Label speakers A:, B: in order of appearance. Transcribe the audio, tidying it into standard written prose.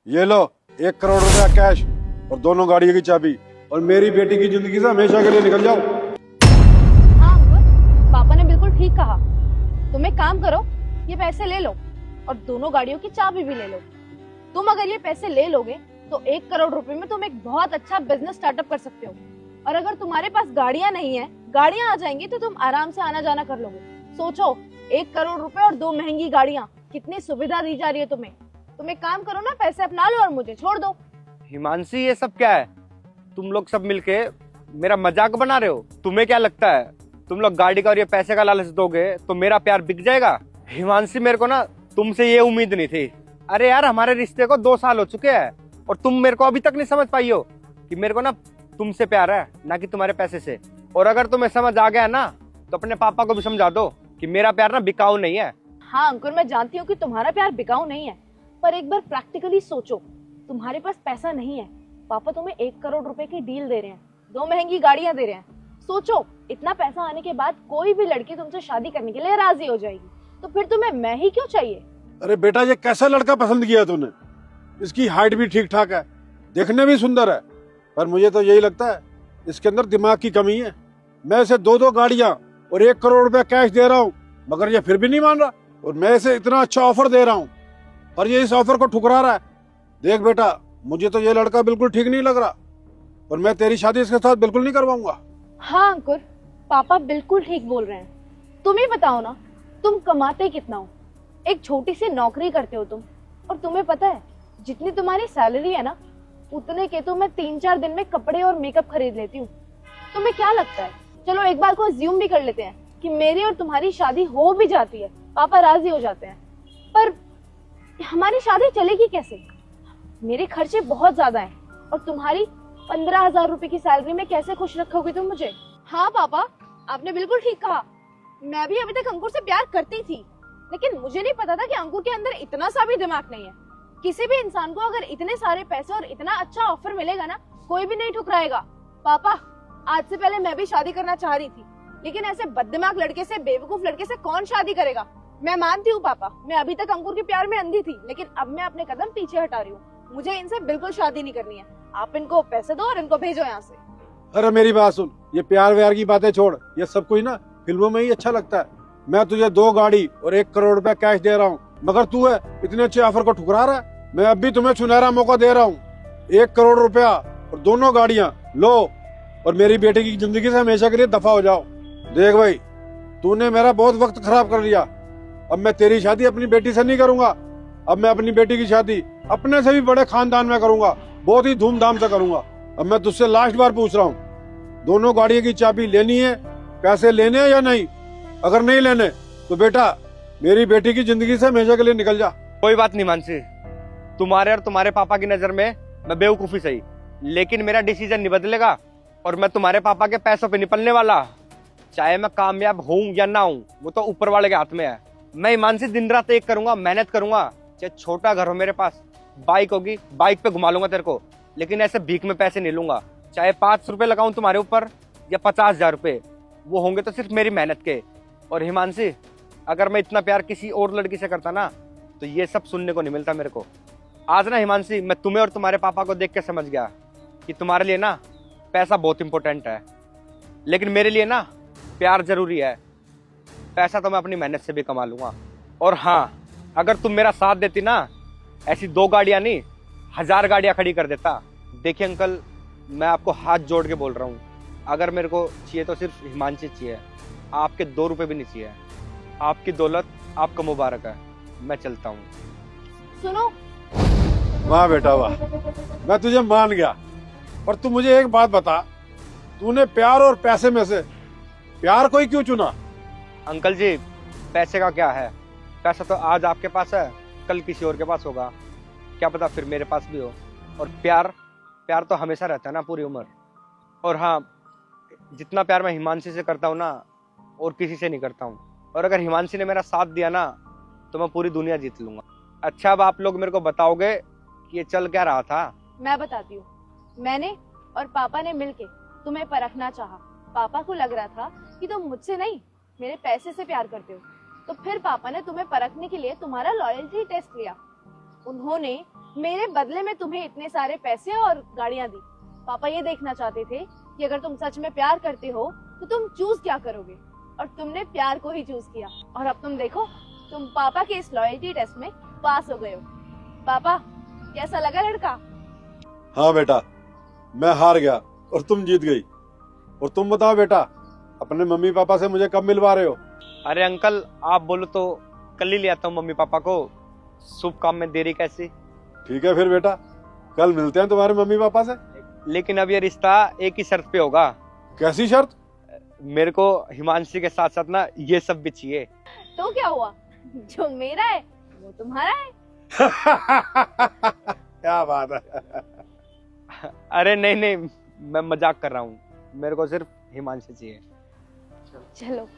A: ये लो 1 करोड़ रुपया कैश और दोनों गाड़ियों की चाबी, और मेरी बेटी की जिंदगी से हमेशा के लिए निकल जाओ।
B: हाँ अंकुर, पापा ने बिल्कुल ठीक कहा। तुम एक काम करो, ये पैसे ले लो और दोनों गाड़ियों की चाबी भी ले लो। तुम अगर ये पैसे ले लोगे तो 1 करोड़ रुपए में तुम एक बहुत अच्छा बिजनेस स्टार्टअप कर सकते हो। और अगर तुम्हारे पास गाड़ियां नहीं है, गाड़ियां आ जाएंगी तो तुम आराम से आना जाना कर लोगे। सोचो, 1 करोड़ रुपए और 2 महंगी गाड़ियां, कितनी सुविधा दी जा रही है तुम्हें। तुम एक काम करो ना, पैसे अपना लो और मुझे छोड़ दो।
C: हिमांशी, ये सब क्या है? तुम लोग सब मिलके मेरा मजाक बना रहे हो। तुम्हें क्या लगता है तुम लोग गाड़ी का और ये पैसे का लालच दोगे तो मेरा प्यार बिक जाएगा? हिमांशी, मेरे को ना तुमसे ये उम्मीद नहीं थी। अरे यार, हमारे रिश्ते को 2 साल हो चुके हैं और तुम मेरे को अभी तक नहीं समझ पाई हो कि मेरे को ना तुमसे प्यार है, ना कि तुम्हारे पैसे से। और अगर तुम्हें समझ आ गया ना तो अपने पापा को भी समझा दो कि मेरा प्यार ना बिकाऊ नहीं है।
B: हाँ अंकुर, मैं जानती हूँ कि तुम्हारा प्यार बिकाऊ नहीं है, पर एक बार प्रैक्टिकली सोचो, तुम्हारे पास पैसा नहीं है, पापा तुम्हें 1 करोड़ रुपए की डील दे रहे हैं, 2 महंगी गाड़ियां दे रहे हैं। सोचो, इतना पैसा आने के बाद कोई भी लड़की तुमसे शादी करने के लिए राजी हो जाएगी, तो फिर तुम्हें मैं ही क्यों चाहिए?
A: अरे बेटा, ये कैसा लड़का पसंद किया तूने? इसकी हाइट भी ठीक ठाक है, देखने भी सुंदर है, पर मुझे तो यही लगता है इसके अंदर दिमाग की कमी है। मैं इसे 2 गाड़ियां और 1 करोड़ रुपया कैश दे रहा हूँ, मगर ये फिर भी नहीं मान रहा। और मैं इसे इतना अच्छा ऑफर दे रहा हूँ और ये इस ऑफर को ठुकरा रहा है। देख बेटा, मुझे तो ये लड़का बिल्कुल ठीक नहीं लग रहा और मैं तेरी शादी इसके साथ बिल्कुल नहीं करवाऊंगा।
B: हाँ अंकुर, पापा बिल्कुल ठीक बोल रहे हैं। तुम ही बताओ ना, तुम कमाते कितना हो? एक छोटी सी नौकरी करते हो तुम, और तुम्हें पता है जितनी तुम्हारी सैलरी है ना, उतने के तो मैं 3-4 दिन में कपड़े और मेकअप खरीद लेती हूँ। तुम्हें क्या लगता है, चलो एक बार को अज्यूम भी कर लेते हैं कि मेरी और तुम्हारी शादी हो भी जाती है, पापा राजी हो जाते हैं, पर हमारी शादी चलेगी कैसे? मेरे खर्चे बहुत ज्यादा हैं और तुम्हारी 15,000 रुपए की सैलरी में कैसे खुश रखोगे तुम मुझे? हाँ पापा, आपने बिल्कुल ठीक कहा। मैं भी अभी तक अंकुर से प्यार करती थी, लेकिन मुझे नहीं पता था कि अंकुर के अंदर इतना सा भी दिमाग नहीं है। किसी भी इंसान को अगर इतने सारे पैसे और इतना अच्छा ऑफर मिलेगा ना, कोई भी नहीं ठुकराएगा। पापा, आज से पहले मैं भी शादी करना चाह रही थी, लेकिन ऐसे बददिमाग लड़के से, बेवकूफ लड़के से कौन शादी करेगा? मैं मानती हूँ पापा, मैं अभी तक अंकुर के प्यार में अंधी थी, लेकिन अब मैं अपने कदम पीछे हटा रही हूँ। मुझे इनसे बिल्कुल शादी नहीं करनी है। आप इनको पैसे दो और इनको भेजो यहाँ से।
A: अरे मेरी बात सुन, ये प्यार व्यार की बातें छोड़, ये सब कुछ ना फिल्मों में ही अच्छा लगता है। मैं तुझे 2 गाड़ी और 1 करोड़ रुपया कैश दे रहा हूँ, मगर तू है इतने अच्छे ऑफर को ठुकरा रहा है। मैं अब भी तुम्हें सुनहरा मौका दे रहा हूँ। 1 करोड़ रुपया और दोनों गाड़ियां लो और मेरी बेटी की जिंदगी से हमेशा के लिए दफा हो जाओ। देख भाई, तूने मेरा बहुत वक्त खराब कर लिया। अब मैं तेरी शादी अपनी बेटी से नहीं करूंगा। अब मैं अपनी बेटी की शादी अपने से भी बड़े खानदान में करूंगा, बहुत ही धूमधाम से करूंगा। अब मैं तुझसे लास्ट बार पूछ रहा हूँ, दोनों गाड़ियों की चाबी लेनी है, पैसे लेने हैं या नहीं? अगर नहीं लेने तो बेटा मेरी बेटी की जिंदगी से हमेशा के लिए निकल जा।
C: कोई बात नहीं मानसी, तुम्हारे और तुम्हारे पापा की नजर में मैं बेवकूफी सही, लेकिन मेरा डिसीजन नहीं बदलेगा और मैं तुम्हारे पापा के पैसों पे निपलने वाला। चाहे मैं कामयाब हूँ या ना हूँ, वो तो ऊपर वाले के हाथ में है। मैं ईमानसी दिन रात एक करूंगा, मेहनत करूंगा। चाहे छोटा घर हो मेरे पास, बाइक होगी, बाइक पे घुमा लूंगा तेरे को, लेकिन ऐसे भीख में पैसे नहीं लूंगा। चाहे 5 रुपए लगाऊं तुम्हारे ऊपर या 50,000 रुपए, वो होंगे तो सिर्फ मेरी मेहनत के। और हिमांशी, अगर मैं इतना प्यार किसी और लड़की से करता ना तो ये सब सुनने को नहीं मिलता मेरे को। आज ना हिमांशी, मैं तुम्हें और तुम्हारे पापा को देख के समझ गया कि तुम्हारे लिए ना पैसा बहुत इंपॉर्टेंट है, लेकिन मेरे लिए ना प्यार जरूरी है। पैसा तो मैं अपनी मेहनत से भी कमा लूंगा। और हाँ, अगर तुम मेरा साथ देती ना, ऐसी 2 गाड़ियां नहीं 1000 गाड़ियां खड़ी कर देता। देखिए अंकल, मैं आपको हाथ जोड़ के बोल रहा हूँ, अगर मेरे को चाहिए तो सिर्फ हिमांशी चाहिए, आपके 2 रुपए भी नहीं चाहिए। आपकी दौलत आपको मुबारक है। मैं चलता हूँ।
B: सुनो,
A: वाह बेटा वाह, मैं तुझे मान गया। पर तू मुझे एक बात बता, तूने प्यार और पैसे में से प्यार को ही क्यों चुना?
C: अंकल जी, पैसे का क्या है? पैसा तो आज आपके पास है, कल किसी और के पास होगा, क्या पता फिर मेरे पास भी हो। और प्यार, प्यार तो हमेशा रहता है ना, पूरी उम्र। और हाँ, जितना प्यार मैं हिमांशी से करता हूँ ना, और किसी से नहीं करता हूँ। और अगर हिमांशी ने मेरा साथ दिया ना तो मैं पूरी दुनिया जीत लूंगा। अच्छा, अब आप लोग मेरे को बताओगे कि ये चल क्या रहा था?
B: मैं बताती हूँ। मैंने और पापा ने मिलके तुम्हें परखना चाहा। पापा को लग रहा था कि तुम मुझसे नहीं, मेरे पैसे से प्यार करते हो, तो फिर पापा ने तुम्हें परखने के लिए तुम्हारा लॉयल्टी टेस्ट लिया। उन्होंने मेरे बदले में तुम्हें इतने सारे पैसे और गाड़ियां दी। पापा ये देखना चाहते थे कि अगर तुम सच में प्यार करते हो तो तुम चूज क्या करोगे, और तुमने प्यार को ही चूज किया। और अब तुम देखो, तुम पापा के इस लॉयल्टी टेस्ट में पास हो गए हो। पापा, कैसा लगा लड़का?
A: हाँ बेटा, मैं हार गया और तुम जीत गई। और तुम बताओ बेटा, अपने मम्मी पापा से मुझे कब मिलवा रहे हो?
C: अरे अंकल, आप बोलो तो कल ही ले आता हूँ मम्मी पापा को। शुभ काम में देरी कैसी।
A: ठीक है फिर बेटा, कल मिलते हैं तुम्हारे मम्मी पापा से।
C: लेकिन अब ये रिश्ता एक ही शर्त पे होगा।
A: कैसी शर्त?
C: मेरे को हिमांशी के साथ साथ ना ये सब भी चाहिए।
B: तो क्या हुआ, जो मेरा है वो तुम्हारा है।
A: क्या बात है।
C: अरे नहीं नहीं, मैं मजाक कर रहा हूँ। मेरे को सिर्फ हिमांशी चाहिए।
B: चलो